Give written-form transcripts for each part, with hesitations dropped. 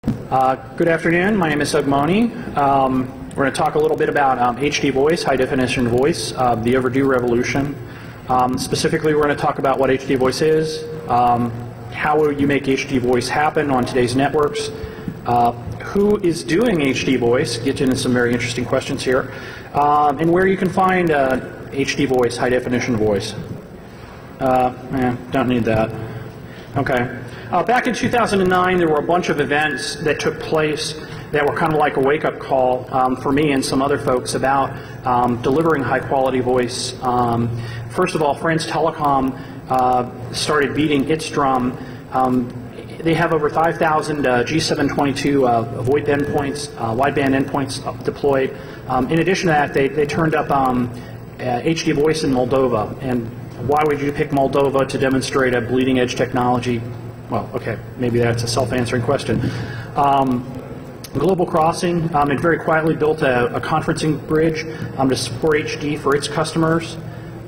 Good afternoon. My name is Mohney. We're going to talk a little bit about HD voice, high definition voice, the overdue revolution. Specifically, we're going to talk about what HD voice is, how will you make HD voice happen on today's networks, who is doing HD voice, get into some very interesting questions here, and where you can find HD voice, high definition voice. Don't need that. Okay. Back in 2009, there were a bunch of events that took place that were kind of like a wake-up call for me and some other folks about delivering high-quality voice. First of all, France Telecom started beating its drum. They have over 5,000 G722 VoIP endpoints, wideband endpoints deployed. In addition to that, they turned up HD voice in Moldova. And why would you pick Moldova to demonstrate a bleeding-edge technology? Well, okay, maybe that's a self-answering question. Global Crossing, it very quietly built a conferencing bridge to support HD for its customers,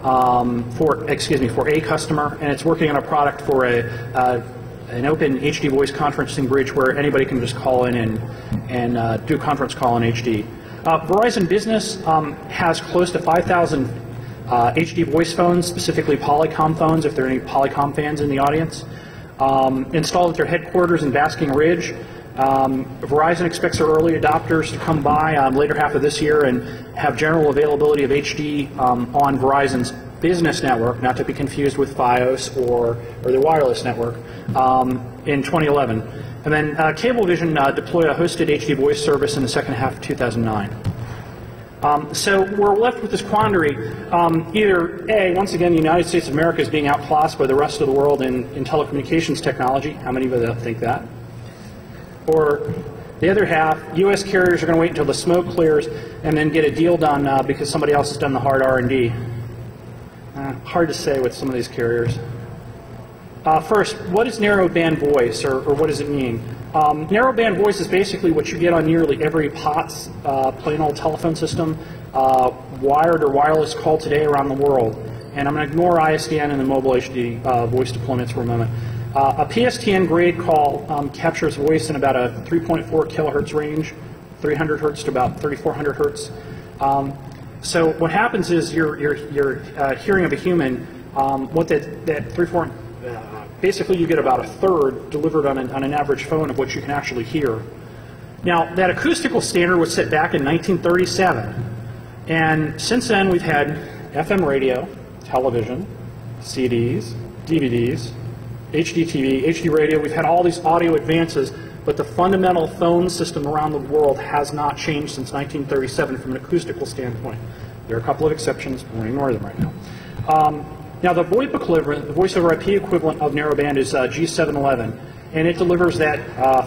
for a customer, and it's working on a product for an open HD voice conferencing bridge where anybody can just call in and do a conference call in HD. Verizon Business has close to 5,000 HD voice phones, specifically Polycom phones, if there are any Polycom fans in the audience. Installed at their headquarters in Basking Ridge. Verizon expects their early adopters to come by later half of this year and have general availability of HD on Verizon's business network, not to be confused with Fios or their wireless network, in 2011. And then Cablevision deployed a hosted HD voice service in the second half of 2009. So we're left with this quandary. Either A, once again, the United States of America is being outclassed by the rest of the world in telecommunications technology. How many of you think that? Or the other half, U.S. carriers are going to wait until the smoke clears and then get a deal done because somebody else has done the hard R&D. Hard to say with some of these carriers. First, what is narrowband voice, or what does it mean? Narrowband voice is basically what you get on nearly every POTS, plain old telephone system, wired or wireless call today around the world. And I'm going to ignore ISDN and the mobile HD voice deployments for a moment. A PSTN grade call captures voice in about a 3.4 kilohertz range, 300 hertz to about 3,400 hertz. So what happens is you're hearing of a human, what that 3,400, basically you get about a third delivered on an average phone of what you can actually hear. Now, that acoustical standard was set back in 1937, and since then we've had FM radio, television, CDs, DVDs, HD TV, HD radio. We've had all these audio advances, but the fundamental phone system around the world has not changed since 1937 from an acoustical standpoint. There are a couple of exceptions, but we'll ignore them right now. Now, the VoIP equivalent, the voice over IP equivalent of narrowband is G711, and it delivers that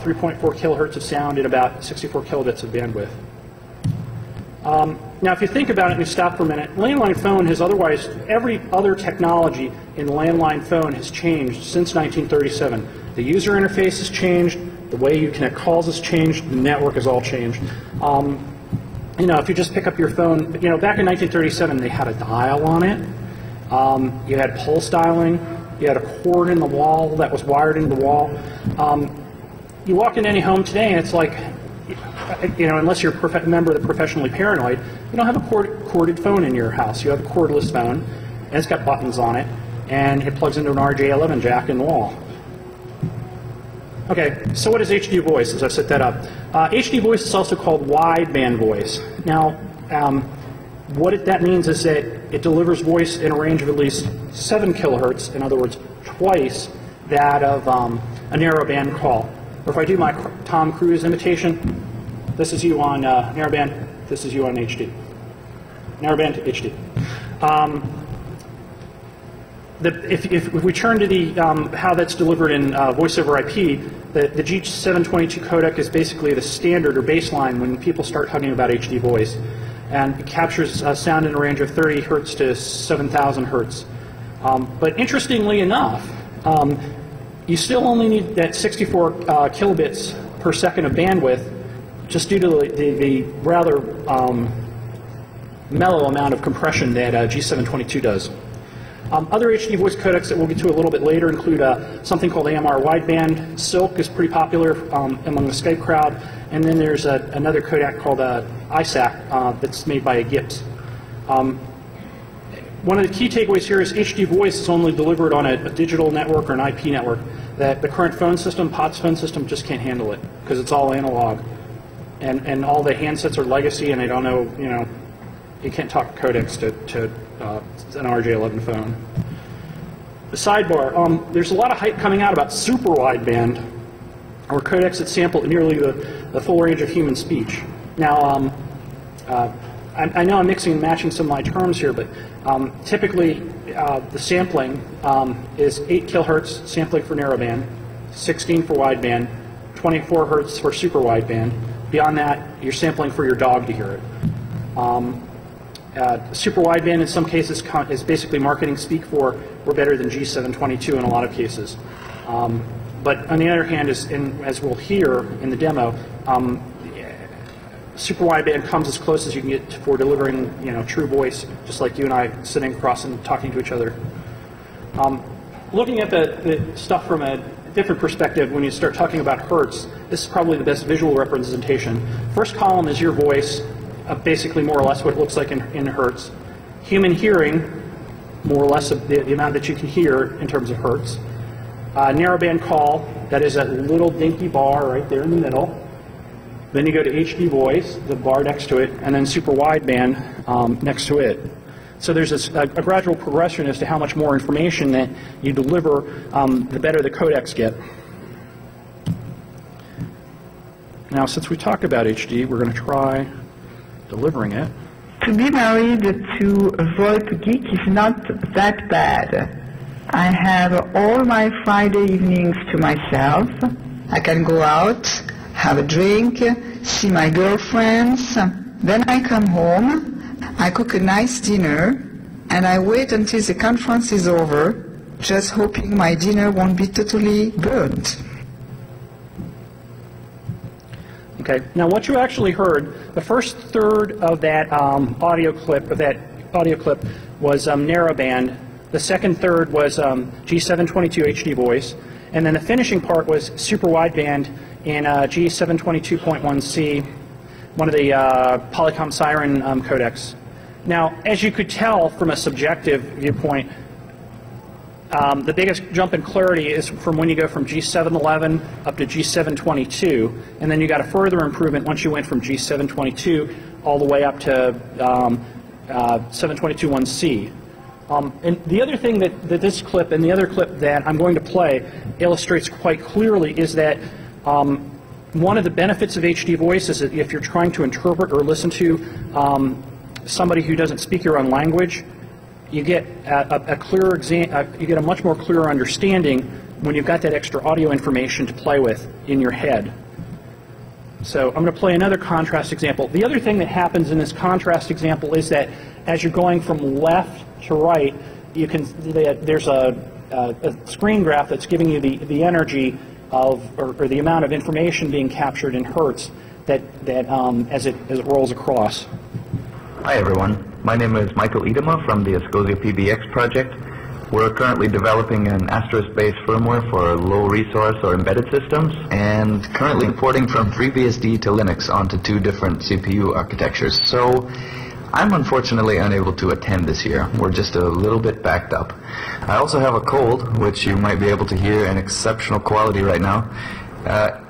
3.4 kilohertz of sound at about 64 kilobits of bandwidth. Now, if you think about it and you stop for a minute, landline phone has otherwise, every other technology in landline phone has changed since 1937. The user interface has changed, the way you connect calls has changed, the network has all changed. You know, if you just pick up your phone, you know, back in 1937, they had a dial on it. You had pulse dialing. You had a cord in the wall that was wired into the wall. You walk into any home today, and it's like, you know, unless you're a member of the professionally paranoid, you don't have a corded phone in your house. You have a cordless phone, and it's got buttons on it, and it plugs into an RJ11 jack in the wall. Okay, so what is HD voice, as I set that up? HD voice is also called wideband voice. Now, what that means is that it delivers voice in a range of at least 7 kilohertz, in other words, twice that of a narrowband call. Or if I do my Tom Cruise imitation, this is you on narrowband, this is you on HD. Narrowband to HD. If we turn to the how that's delivered in voice over IP, the G722 codec is basically the standard or baseline when people start talking about HD voice. And it captures sound in a range of 30 hertz to 7,000 hertz. But interestingly enough, you still only need that 64 kilobits per second of bandwidth, just due to the rather mellow amount of compression that G722 does. Other HD voice codecs that we'll get to a little bit later include something called AMR wideband. Silk is pretty popular among the Skype crowd. And then there's another codec called ISAC that's made by Gibbs. One of the key takeaways here is HD voice is only delivered on a digital network or an IP network. That the current phone system, POTS phone system, just can't handle it because it's all analog. And all the handsets are legacy, and I don't know, you can't talk codecs to an RJ11 phone. The sidebar, there's a lot of hype coming out about super wideband, or codecs that sample nearly the full range of human speech. Now, I know I'm mixing and matching some of my terms here, but typically the sampling is 8 kilohertz sampling for narrowband, 16 for wideband, 24 hertz for super wideband. Beyond that, you're sampling for your dog to hear it. Super wideband in some cases is basically marketing speak for we're better than G722 in a lot of cases. But on the other hand, as we'll hear in the demo, super wideband comes as close as you can get for delivering true voice, just like you and I sitting across and talking to each other. Looking at the stuff from a different perspective, when you start talking about hertz, this is probably the best visual representation. First column is your voice, basically more or less what it looks like in hertz. Human hearing, more or less the amount that you can hear in terms of hertz. Narrowband call, that is that little dinky bar right there in the middle. Then you go to HD voice, the bar next to it, and then super wideband next to it. So there's a gradual progression as to how much more information that you deliver, the better the codecs get. Now, since we talked about HD, we're going to try delivering it. To be married to a VoIP geek is not that bad. I have all my Friday evenings to myself. I can go out, have a drink, see my girlfriends. Then I come home, I cook a nice dinner, and I wait until the conference is over, just hoping my dinner won't be totally burnt. Okay. Now, what you actually heard, the first third of that audio clip was narrowband. The second third was G722 HD voice, and then the finishing part was super wideband in G722.1c, one of the Polycom Siren codecs. Now, as you could tell from a subjective viewpoint, the biggest jump in clarity is from when you go from G711 up to G722, and then you got a further improvement once you went from G722 all the way up to 722.1c. And the other thing that this clip and the other clip that I'm going to play illustrates quite clearly is that one of the benefits of HD voice is that if you're trying to interpret or listen to somebody who doesn't speak your own language, you get you get a much more clearer understanding when you've got that extra audio information to play with in your head. So I'm going to play another contrast example. The other thing that happens in this contrast example is that as you're going from left to right, you can there's a screen graph that's giving you the energy of or the amount of information being captured in hertz that as it rolls across. Hi everyone, my name is Michael Edema from the Escosia PBX project. We're currently developing an Asterisk-based firmware for low resource or embedded systems and currently porting from FreeBSD to Linux onto 2 different CPU architectures. So I'm unfortunately unable to attend this year. We're just a little bit backed up. I also have a cold, which you might be able to hear in exceptional quality right now.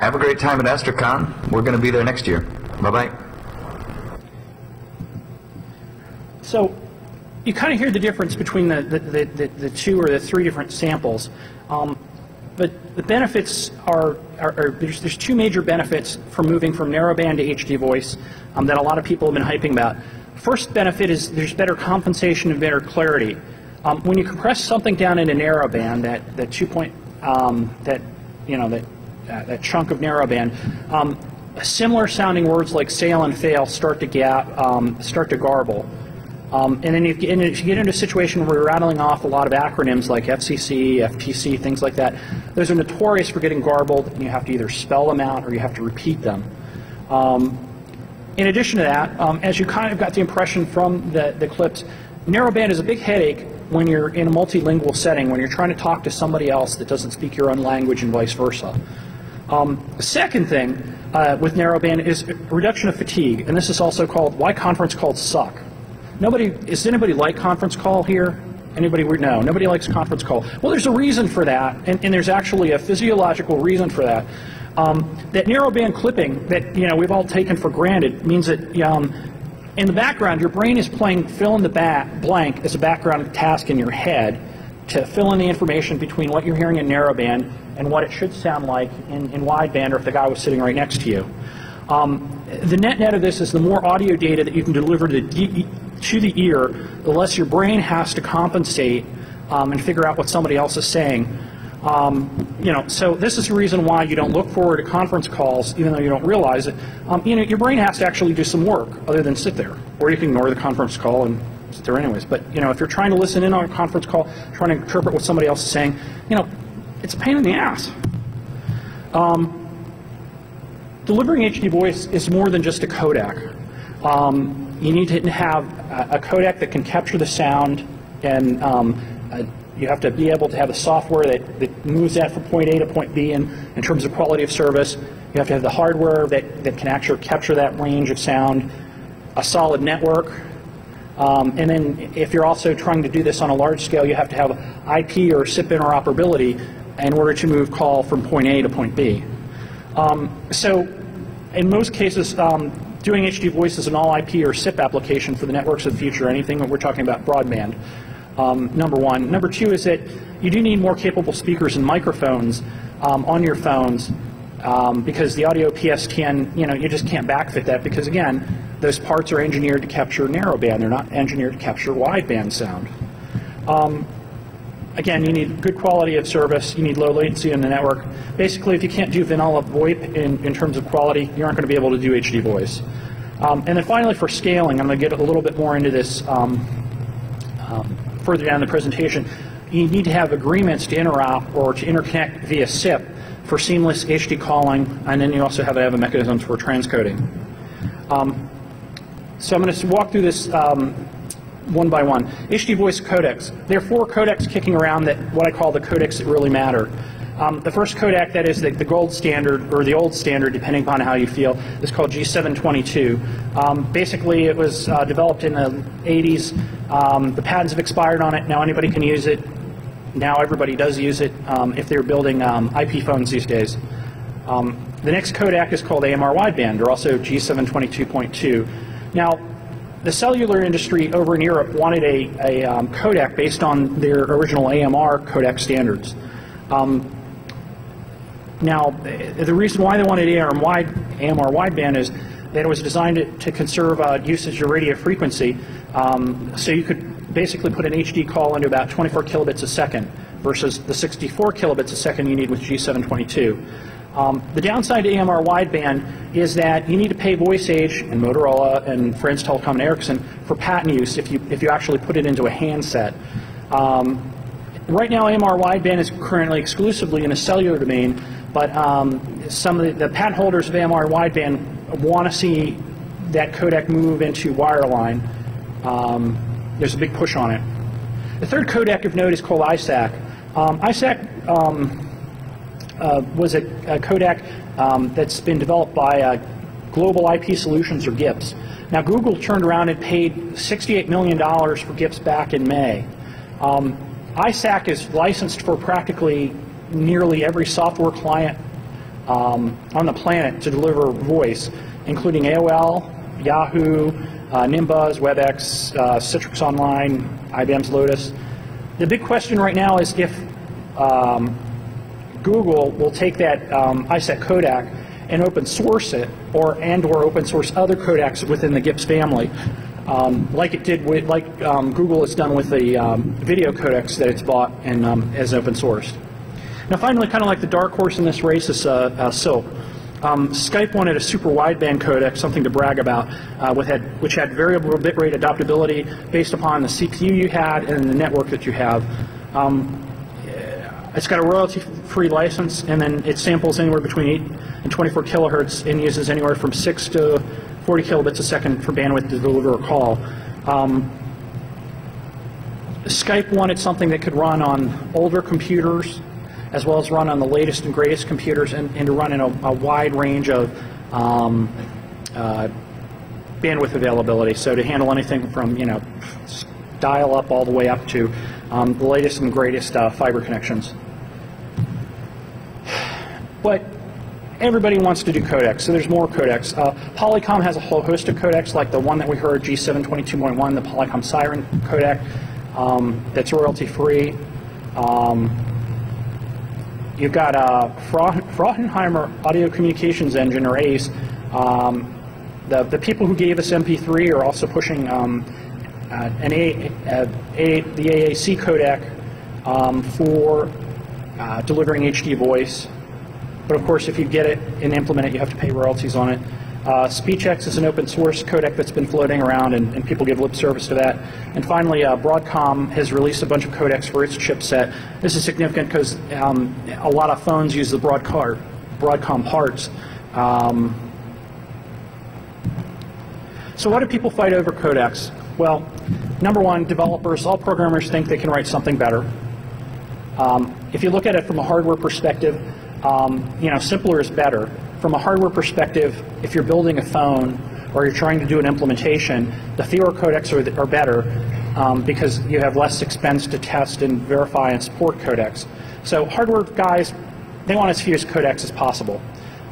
Have a great time at AstroCon. We're going to be there next year. Bye-bye. So you kind of hear the difference between the 2 or the 3 different samples. But the benefits are there's 2 major benefits from moving from narrowband to HD voice that a lot of people have been hyping about. First benefit is there's better compensation and better clarity. When you compress something down into narrowband, that chunk of narrowband, similar sounding words like sail and fail start to garble. And then if you get into a situation where you're rattling off a lot of acronyms like FCC, FTC, things like that, those are notorious for getting garbled, and you have to either spell them out or you have to repeat them. In addition to that, as you kind of got the impression from the clips, narrowband is a big headache when you're in a multilingual setting, when you're trying to talk to somebody else that doesn't speak your own language and vice versa. The second thing with narrowband is reduction of fatigue, and this is also called why conference calls suck. Does anybody like conference call here? Anybody? No, nobody likes conference call. Well, there's a reason for that, and there's actually a physiological reason for that. That narrowband clipping that we've all taken for granted means that in the background your brain is playing fill in the blank as a background task in your head to fill in the information between what you're hearing in narrowband and what it should sound like in wideband, or if the guy was sitting right next to you. The net of this is the more audio data that you can deliver to the ear, the less your brain has to compensate and figure out what somebody else is saying. So this is the reason why you don't look forward to conference calls, even though you don't realize it. Your brain has to actually do some work other than sit there, or you can ignore the conference call and sit there anyways. But if you're trying to listen in on a conference call, trying to interpret what somebody else is saying, it's a pain in the ass. Delivering HD voice is more than just a codec. You need to have a codec that can capture the sound, and you have to be able to have the software that moves that from point A to point B in terms of quality of service. You have to have the hardware that can actually capture that range of sound, a solid network, and then if you're also trying to do this on a large scale, you have to have IP or SIP interoperability in order to move call from point A to point B. So in most cases, doing HD voice is an all IP or SIP application for the networks of the future, anything that we're talking about broadband. Number one. Number two is that you do need more capable speakers and microphones on your phones because the audio PSTN, you just can't backfit that because, again, those parts are engineered to capture narrowband. They're not engineered to capture wideband sound. Again, you need good quality of service. You need low latency in the network. Basically, if you can't do vanilla VoIP in terms of quality, you aren't going to be able to do HD voice. And then finally, for scaling, I'm going to get a little bit more into this further down the presentation. You need to have agreements to interop or to interconnect via SIP for seamless HD calling, and then you also have to have a mechanism for transcoding. So I'm going to walk through this one by one. HD voice codecs. There are 4 codecs kicking around that what I call the codecs that really matter. The first codec, that is the gold standard, or the old standard, depending upon how you feel, is called G722. Basically, it was developed in the 80s. The patents have expired on it. Now anybody can use it. Now everybody does use it if they're building IP phones these days. The next codec is called AMR wideband, or also G722.2. Now, the cellular industry over in Europe wanted a codec based on their original AMR codec standards. Now, the reason why they wanted AMR wideband is that it was designed to conserve usage of radio frequency, so you could basically put an HD call into about 24 kilobits a second versus the 64 kilobits a second you need with G722. The downside to AMR wideband is that you need to pay VoiceAge and Motorola and France Telecom and Ericsson for patent use if you actually put it into a handset. Right now, AMR wideband is currently exclusively in a cellular domain, but some of the patent holders of AMR wideband want to see that codec move into wireline. There's a big push on it. The third codec of note is called ISAC. ISAC was a codec that's been developed by Global IP Solutions, or GIPS. Now, Google turned around and paid $68 million for GIPS back in May. ISAC is licensed for practically nearly every software client on the planet to deliver voice, including AOL, Yahoo, Nimbuzz, WebEx, Citrix Online, IBM's Lotus. The big question right now is if Google will take that ISAC codec and open source it, or open source other codecs within the GIPS family, like it did with, Google has done with the video codecs that it's bought and as open sourced. Now, finally, kind of like the dark horse in this race is Silk. Skype wanted a super wideband codec, something to brag about, which had variable bitrate adaptability based upon the CPU you had and the network that you have. It's got a royalty-free license, and then it samples anywhere between 8 and 24 kilohertz and uses anywhere from 6 to 40 kilobits a second for bandwidth to deliver a call. Skype wanted something that could run on older computers as well as run on the latest and greatest computers, and to run in a wide range of bandwidth availability. So to handle anything from, you know, dial up all the way up to the latest and greatest fiber connections. But everybody wants to do codecs, so there's more codecs. Polycom has a whole host of codecs, like the one that we heard, G722.1, the Polycom Siren codec, that's royalty-free. You've got Frauenheimer Audio Communications Engine, or ACE. The people who gave us MP3 are also pushing the AAC codec for delivering HD voice. But of course, if you get it and implement it, you have to pay royalties on it. SpeechX is an open source codec that's been floating around, and people give lip service to that. And finally, Broadcom has released a bunch of codecs for its chipset. This is significant because a lot of phones use the Broadcom parts. So why do people fight over codecs? Well, number one, developers, all programmers think they can write something better. If you look at it from a hardware perspective, you know, simpler is better. From a hardware perspective, if you're building a phone or you're trying to do an implementation, the fewer codecs are better because you have less expense to test and verify and support codecs. So hardware guys, they want as few codecs as possible.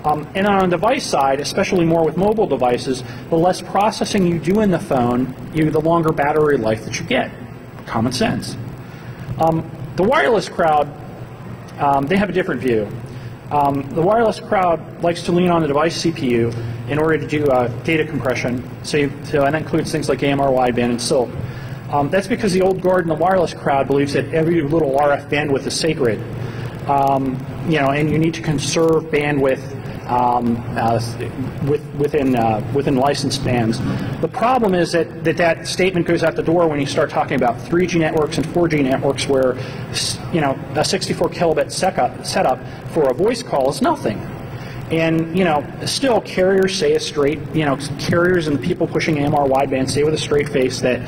And on the device side, especially more with mobile devices, the less processing you do in the phone, the longer battery life that you get. Common sense. The wireless crowd, they have a different view. The wireless crowd likes to lean on the device CPU in order to do data compression, and that includes things like AMR wideband and SILC. That's because the old guard in the wireless crowd believes that every little RF bandwidth is sacred, you know, and you need to conserve bandwidth within licensed bands. The problem is that statement goes out the door when you start talking about 3G networks and 4G networks, where, you know, a 64 kilobit setup for a voice call is nothing. And, you know, still carriers say carriers and people pushing AMR wideband say with a straight face that,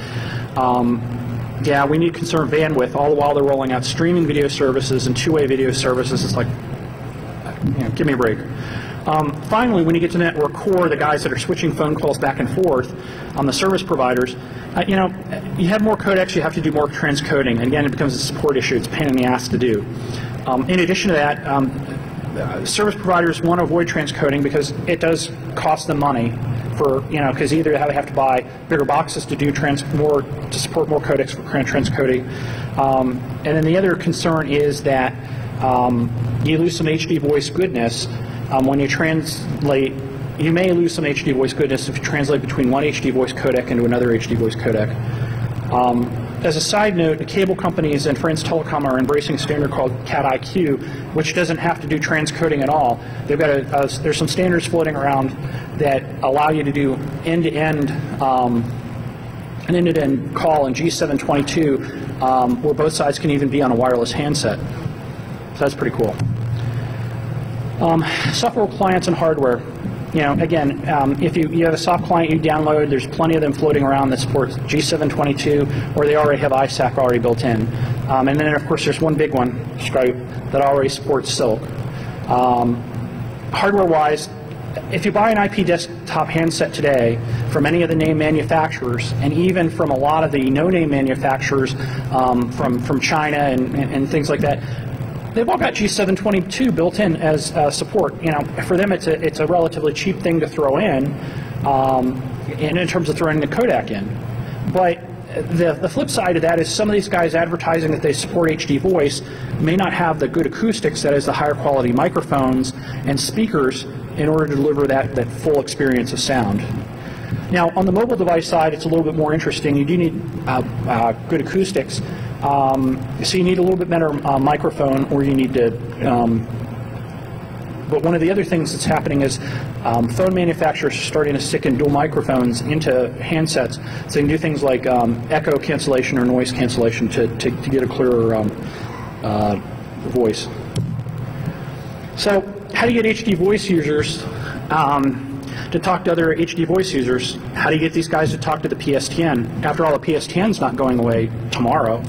yeah, we need conserved bandwidth, all the while they're rolling out streaming video services and two-way video services. It's like, you know, give me a break. Finally, when you get to network core, the guys that are switching phone calls back and forth on the service providers, you know, you have more codecs, you have to do more transcoding. And again, it becomes a support issue. It's a pain in the ass to do. In addition to that, service providers want to avoid transcoding because it does cost them money for, you know, because either they have to buy bigger boxes to do to support more codecs for transcoding. And then the other concern is that you lose some HD voice goodness. When you translate, you may lose some HD voice goodness if you translate between one HD voice codec into another HD voice codec. As a side note, the cable companies and France Telecom are embracing a standard called CAT-IQ, which doesn't have to do transcoding at all. They've got there's some standards floating around that allow you to do end-to-end an end-to-end call in G722, where both sides can even be on a wireless handset. So that's pretty cool. Software clients and hardware. You know, again, if you have a soft client you download, there's plenty of them floating around that supports G722, or they already have ISAC already built in. And then, of course, there's one big one, Skype, that already supports SILC. Hardware-wise, if you buy an IP desktop handset today from any of the name manufacturers, and even from a lot of the no-name manufacturers from China and things like that, they've all got G722 built in as support. You know, for them it's a relatively cheap thing to throw in terms of throwing the codec in. But the flip side of that is some of these guys advertising that they support HD voice may not have the good acoustics, that is the higher quality microphones and speakers, in order to deliver that full experience of sound. Now, on the mobile device side, it's a little bit more interesting. You do need good acoustics. So you need a little bit better microphone, or you need to, but one of the other things that's happening is phone manufacturers are starting to stick in dual microphones into handsets, so they can do things like echo cancellation or noise cancellation to get a clearer voice. So how do you get HD voice users? to talk to other HD voice users. How do you get these guys to talk to the PSTN? After all, the PSTN's not going away tomorrow.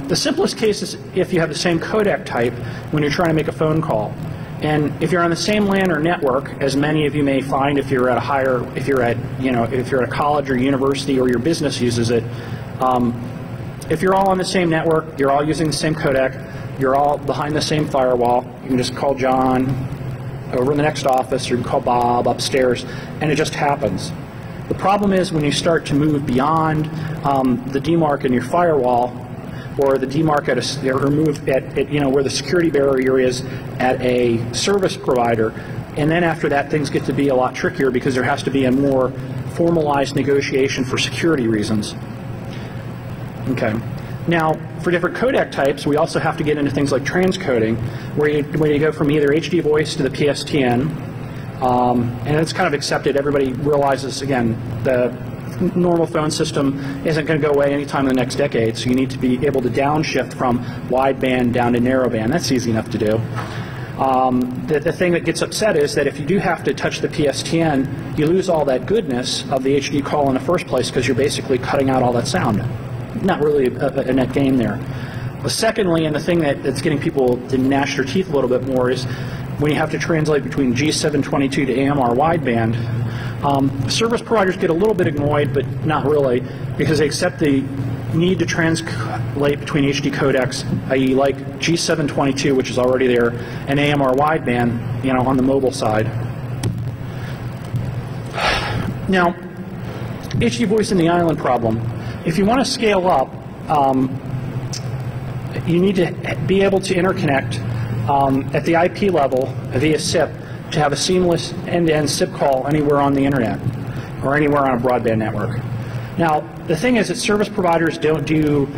The simplest case is if you have the same codec type when you're trying to make a phone call. And if you're on the same LAN or network, as many of you may find if you're at a higher, if you're at a college or university or your business uses it, if you're all on the same network, you're all using the same codec, you're all behind the same firewall, you can just call John over in the next office, or you can call Bob upstairs, and it just happens. The problem is when you start to move beyond the DMARC in your firewall, or the DMARC or move at where the security barrier is at a service provider, and then after that things get to be a lot trickier because there has to be a more formalized negotiation for security reasons. Okay. Now, for different codec types, we also have to get into things like transcoding, where you go from either HD voice to the PSTN, and it's kind of accepted. Everybody realizes, again, the normal phone system isn't going to go away anytime in the next decade, so you need to be able to downshift from wideband down to narrowband. That's easy enough to do. The thing that gets upset is that if you do have to touch the PSTN, you lose all that goodness of the HD call in the first place because you're basically cutting out all that sound. Not really a net gain there. But secondly, and the thing that's getting people to gnash their teeth a little bit more is when you have to translate between G722 to AMR wideband, service providers get a little bit annoyed, but not really, because they accept the need to translate between HD codecs, i.e. like G722, which is already there, and AMR wideband, on the mobile side. Now, HD voice and the island problem. If you want to scale up, you need to be able to interconnect at the IP level via SIP to have a seamless end-to-end SIP call anywhere on the internet or anywhere on a broadband network. Now, the thing is that service providers don't do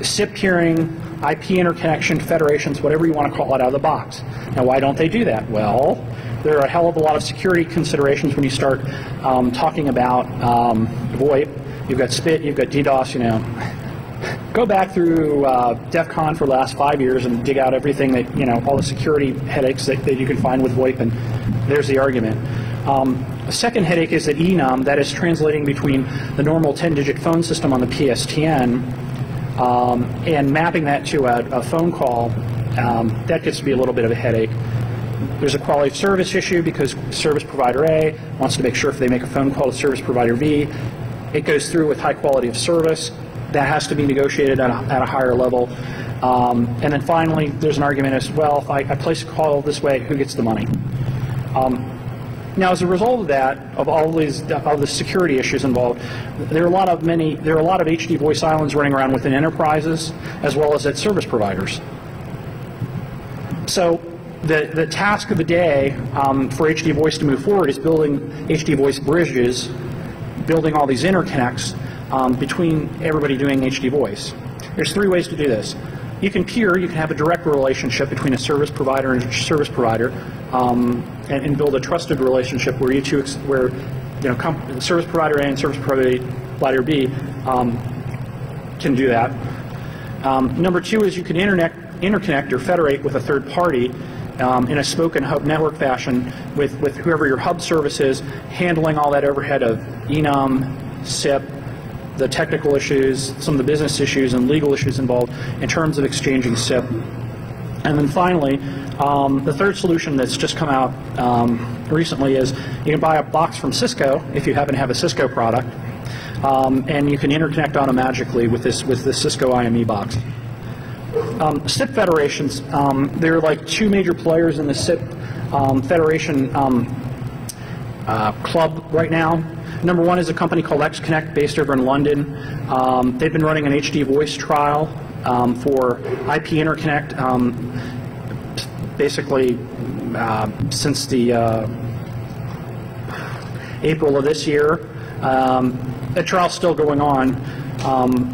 SIP peering, IP interconnection, federations, whatever you want to call it, out of the box. Now, why don't they do that? Well, there are a hell of a lot of security considerations when you start talking about VoIP. You've got SPIT, you've got DDoS, Go back through Defcon for the last 5 years and dig out everything that, all the security headaches that you can find with VoIP, and there's the argument. A second headache is that enum, that is translating between the normal 10-digit phone system on the PSTN and mapping that to a phone call, that gets to be a little bit of a headache. There's a quality of service issue because service provider A wants to make sure if they make a phone call to service provider B, it goes through with high quality of service. That has to be negotiated at a higher level. And then finally, there's an argument as well, if I place a call this way, who gets the money? Now, as a result of that, of all the security issues involved, there are a lot of HD voice islands running around within enterprises as well as at service providers. So the task of the day for HD voice to move forward is building HD voice bridges, building all these interconnects between everybody doing HD voice. There's 3 ways to do this. You can have a direct relationship between a service provider and a service provider, and build a trusted relationship where service provider A and service provider B can do that. Number 2 is you can interconnect or federate with a third party in a spoken hub network fashion with whoever your hub service is, handling all that overhead of enum, SIP, the technical issues, some of the business issues and legal issues involved in terms of exchanging SIP. And then finally, the third solution that's just come out recently is you can buy a box from Cisco if you happen to have a Cisco product, and you can interconnect automagically with this Cisco IME box. SIP federations, there are like 2 major players in the SIP federation club right now. Number 1 is a company called XConnect based over in London. They've been running an HD voice trial for IP interconnect basically since the April of this year. The trial's still going on.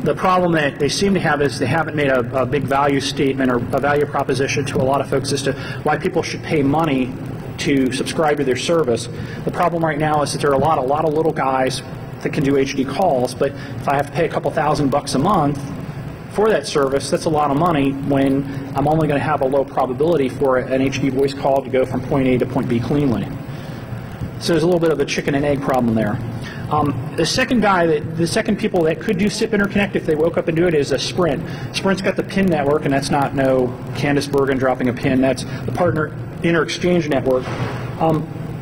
The problem that they seem to have is they haven't made a big value statement or a value proposition to a lot of folks as to why people should pay money to subscribe to their service. The problem right now is that there are a lot of little guys that can do HD calls, but if I have to pay a couple $1,000 a month for that service, that's a lot of money when I'm only going to have a low probability for an HD voice call to go from point A to point B cleanly. So there's a little bit of a chicken and egg problem there. The second people that could do SIP interconnect if they woke up and do it is a Sprint. Sprint's got the PIN network, and that's not no Candice Bergen dropping a pin. That's the partner inter-exchange network.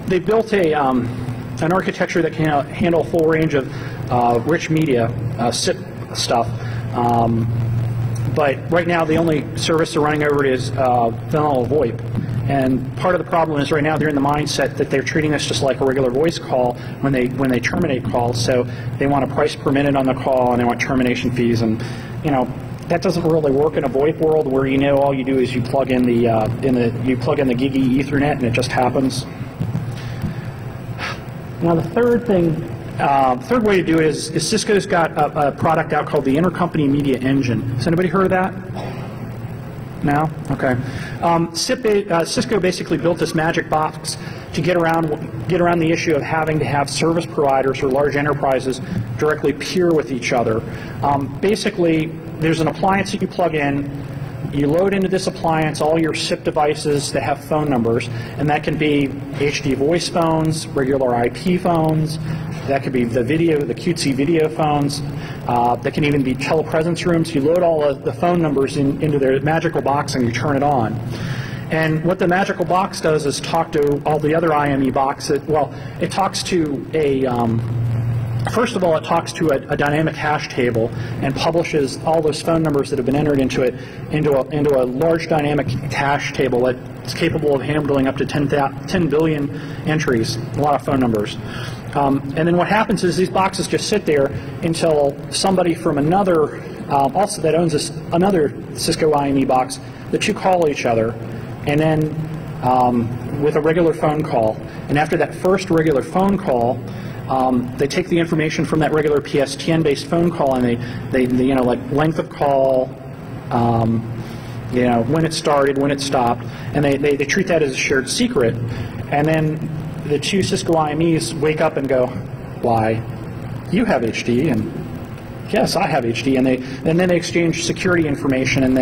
They built an architecture that can handle a full range of rich media, SIP stuff. But right now, the only service they're running over it is vanilla VoIP. And part of the problem is right now they're in the mindset that they're treating this just like a regular voice call when they terminate calls. So they want a price per minute on the call, and they want termination fees. And that doesn't really work in a VoIP world where all you do is you plug in the GigE Ethernet, and it just happens. Now the third way to do it is Cisco's got a product out called the Intercompany Media Engine. Has anybody heard of that? No? Okay. Cisco basically built this magic box to get around the issue of having to have service providers or large enterprises directly peer with each other. Basically, there's an appliance that you plug in. You load into this appliance all your SIP devices that have phone numbers, and that can be HD voice phones, regular IP phones, that could be the cutesy video phones, that can even be telepresence rooms. You load all of the phone numbers into their magical box and you turn it on. And what the magical box does is talk to all the other IME boxes. Well, it talks to first of all, it talks to a dynamic hash table and publishes all those phone numbers that have been entered into it into a large dynamic hash table that's capable of handling up to 10 billion entries, a lot of phone numbers. And then what happens is these boxes just sit there until somebody from another, also that owns another Cisco IME box, the two call each other, and then with a regular phone call. And after that first regular phone call, they take the information from that regular PSTN-based phone call, and they like length of call, when it started, when it stopped, and they treat that as a shared secret. And then the two Cisco IMEs wake up and go, "Why, you have HD?" and "Yes, I have HD." And then they exchange security information, and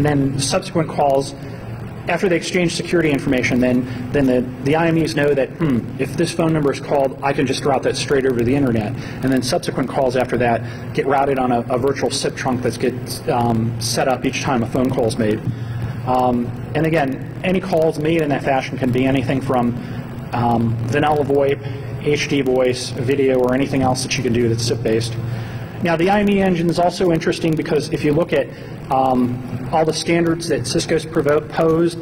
then subsequent calls. After they exchange security information, then the IMEs know that if this phone number is called, I can just route that straight over the internet. And then subsequent calls after that get routed on a virtual SIP trunk that gets set up each time a phone call is made. And again, any calls made in that fashion can be anything from vanilla VoIP, HD voice, video, or anything else that you can do that's SIP-based. Now, the IME engine is also interesting because if you look at all the standards that Cisco's proposed,